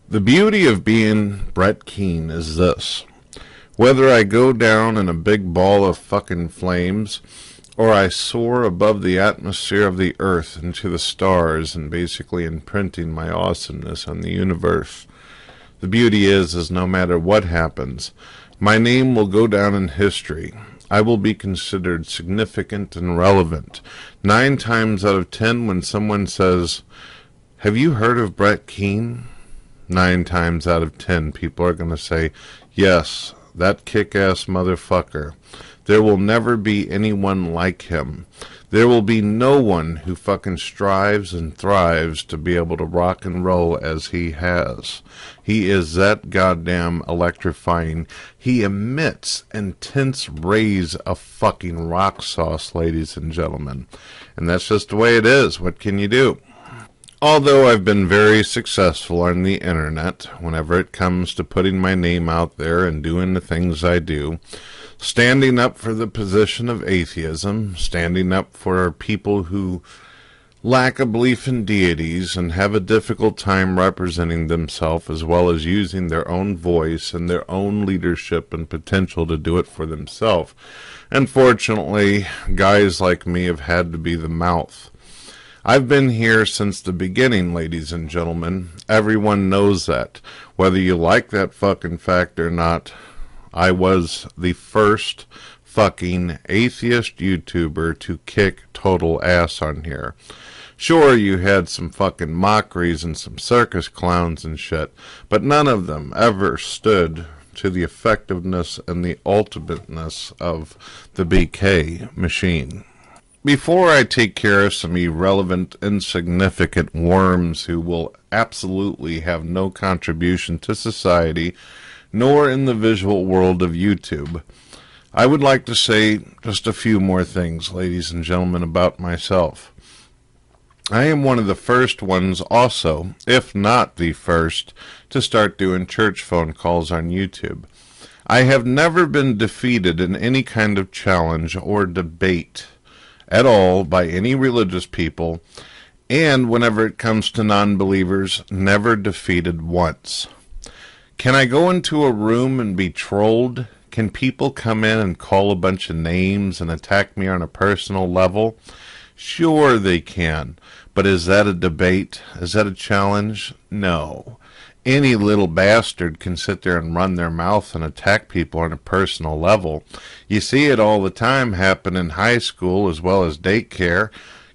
The beauty of being Brett Keane is this. Whether I go down in a big ball of fucking flames, or I soar above the atmosphere of the earth into the stars and basically imprinting my awesomeness on the universe, the beauty is no matter what happens, my name will go down in history. I will be considered significant and relevant. 9 times out of 10 when someone says, "Have you heard of Brett Keane?" 9 times out of 10 people are going to say, "Yes, that kick-ass motherfucker. There will never be anyone like him. There will be no one who fucking strives and thrives to be able to rock and roll as he has. He is that goddamn electrifying. He emits intense rays of fucking rock sauce, ladies and gentlemen. And that's just the way it is. What can you do?" Although I've been very successful on the internet whenever it comes to putting my name out there and doing the things I do, standing up for the position of atheism, standing up for people who lack a belief in deities and have a difficult time representing themselves as well as using their own voice and their own leadership and potential to do it for themselves. Unfortunately, guys like me have had to be the mouth. I've been here since the beginning, ladies and gentlemen. Everyone knows that. Whether you like that fucking fact or not, I was the first fucking atheist YouTuber to kick total ass on here. Sure, you had some fucking mockeries and some circus clowns and shit, but none of them ever stood to the effectiveness and the ultimateness of the BK machine. Before I take care of some irrelevant, insignificant worms who will absolutely have no contribution to society, nor in the visual world of YouTube, I would like to say just a few more things, ladies and gentlemen, about myself. I am one of the first ones also, if not the first, to start doing church phone calls on YouTube. I have never been defeated in any kind of challenge or debate at all by any religious people, and whenever it comes to non-believers, never defeated once. Can I go into a room and be trolled? Can people come in and call a bunch of names and attack me on a personal level? Sure they can, but is that a debate? Is that a challenge? No. Any little bastard can sit there and run their mouth and attack people on a personal level. You see it all the time happen in high school as well as daycare.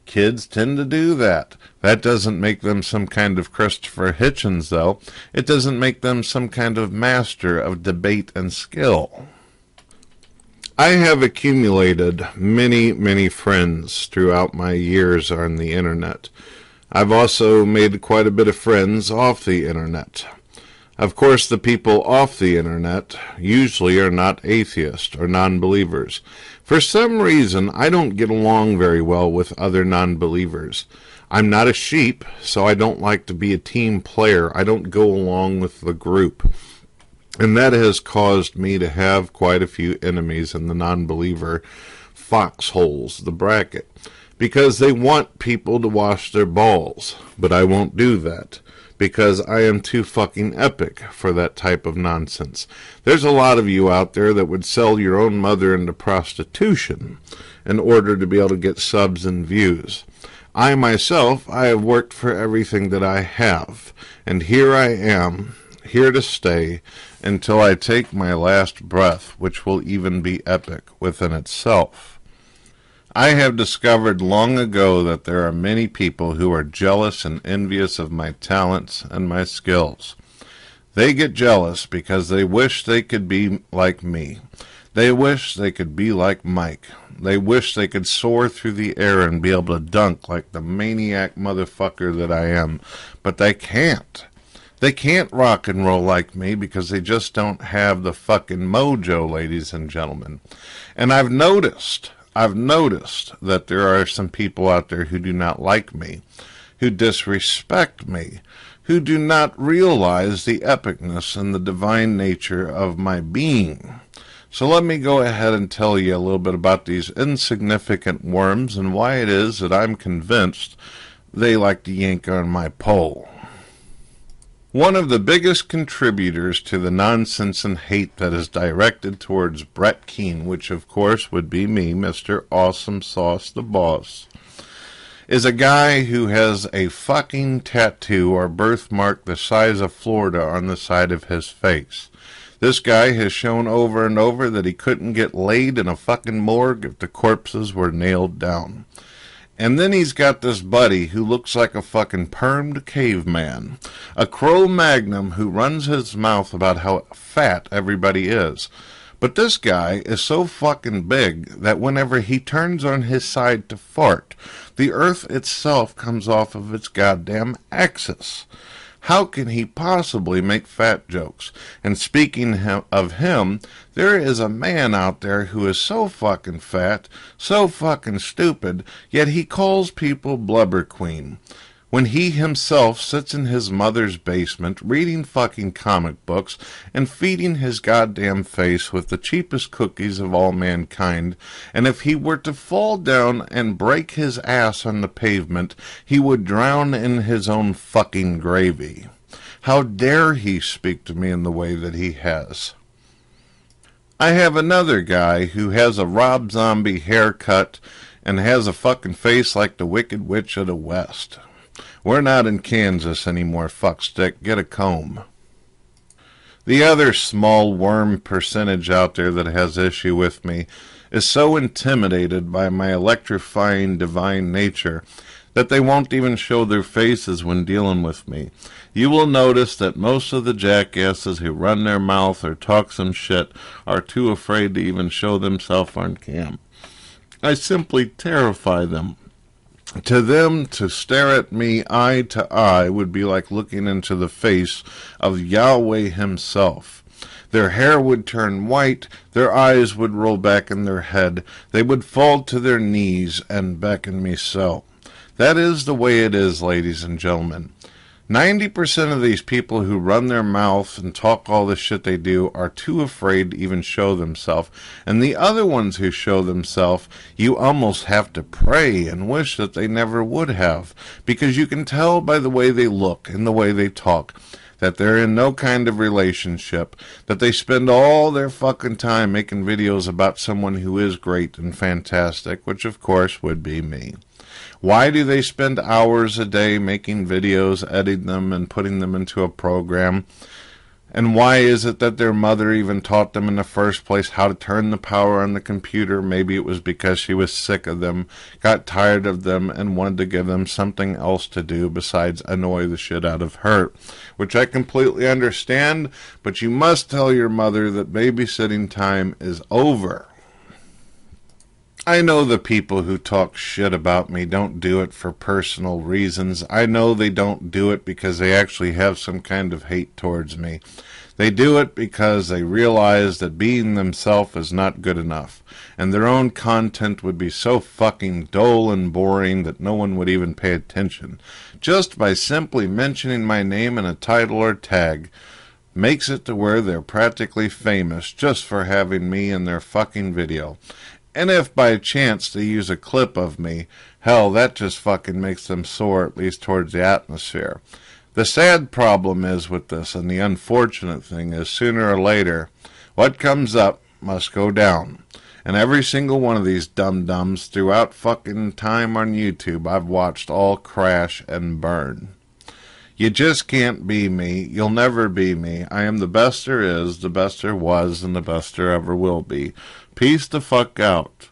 Kids tend to do that. That doesn't make them some kind of Christopher Hitchens, though. It doesn't make them some kind of master of debate and skill. I have accumulated many, many friends throughout my years on the internet. I've also made quite a bit of friends off the internet. Of course, the people off the internet usually are not atheists or non-believers. For some reason, I don't get along very well with other non-believers. I'm not a sheep, so I don't like to be a team player. I don't go along with the group. And that has caused me to have quite a few enemies in the non-believer foxholes, the bracket, because they want people to wash their balls. But I won't do that, because I am too fucking epic for that type of nonsense. There's a lot of you out there that would sell your own mother into prostitution in order to be able to get subs and views. I myself, I have worked for everything that I have, and here I am, here to stay until I take my last breath, which will even be epic within itself. I have discovered long ago that there are many people who are jealous and envious of my talents and my skills. They get jealous because they wish they could be like me. They wish they could be like Mike. They wish they could soar through the air and be able to dunk like the maniac motherfucker that I am. But they can't. They can't rock and roll like me because they just don't have the fucking mojo, ladies and gentlemen. And I've noticed that there are some people out there who do not like me, who disrespect me, who do not realize the epicness and the divine nature of my being. So let me go ahead and tell you a little bit about these insignificant worms and why it is that I'm convinced they like to yank on my pole. One of the biggest contributors to the nonsense and hate that is directed towards Brett Keane, which of course would be me, Mr. Awesome Sauce the Boss, is a guy who has a fucking tattoo or birthmark the size of Florida on the side of his face. This guy has shown over and over that he couldn't get laid in a fucking morgue if the corpses were nailed down. And then he's got this buddy who looks like a fucking permed caveman, a Cro-Magnon who runs his mouth about how fat everybody is. But this guy is so fucking big that whenever he turns on his side to fart, the earth itself comes off of its goddamn axis. How can he possibly make fat jokes? And speaking of him, there is a man out there who is so fucking fat, so fucking stupid, yet he calls people Blubber Queen, when he himself sits in his mother's basement reading fucking comic books and feeding his goddamn face with the cheapest cookies of all mankind, and if he were to fall down and break his ass on the pavement, he would drown in his own fucking gravy. How dare he speak to me in the way that he has? I have another guy who has a Rob Zombie haircut and has a fucking face like the Wicked Witch of the West. We're not in Kansas anymore, fuckstick. Get a comb. The other small worm percentage out there that has issue with me is so intimidated by my electrifying divine nature that they won't even show their faces when dealing with me. You will notice that most of the jackasses who run their mouth or talk some shit are too afraid to even show themselves on cam. I simply terrify them. To them, to stare at me eye to eye would be like looking into the face of Yahweh himself. Their hair would turn white, their eyes would roll back in their head, they would fall to their knees and beckon me so. That is the way it is, ladies and gentlemen. 90% of these people who run their mouth and talk all the shit they do are too afraid to even show themselves. And the other ones who show themselves, you almost have to pray and wish that they never would have. Because you can tell by the way they look and the way they talk that they're in no kind of relationship, that they spend all their fucking time making videos about someone who is great and fantastic, which of course would be me. Why do they spend hours a day making videos, editing them, and putting them into a program? And why is it that their mother even taught them in the first place how to turn the power on the computer? Maybe it was because she was sick of them, got tired of them, and wanted to give them something else to do besides annoy the shit out of her. Which I completely understand, but you must tell your mother that babysitting time is over. I know the people who talk shit about me don't do it for personal reasons. I know they don't do it because they actually have some kind of hate towards me. They do it because they realize that being themselves is not good enough, and their own content would be so fucking dull and boring that no one would even pay attention. Just by simply mentioning my name in a title or tag makes it to where they're practically famous just for having me in their fucking video. And if by chance they use a clip of me, hell, that just fucking makes them soar, at least towards the atmosphere. The sad problem is with this, and the unfortunate thing is, sooner or later, what comes up must go down. And every single one of these dum-dums throughout fucking time on YouTube, I've watched all crash and burn. You just can't be me. You'll never be me. I am the best there is, the best there was, and the best there ever will be. Peace the fuck out.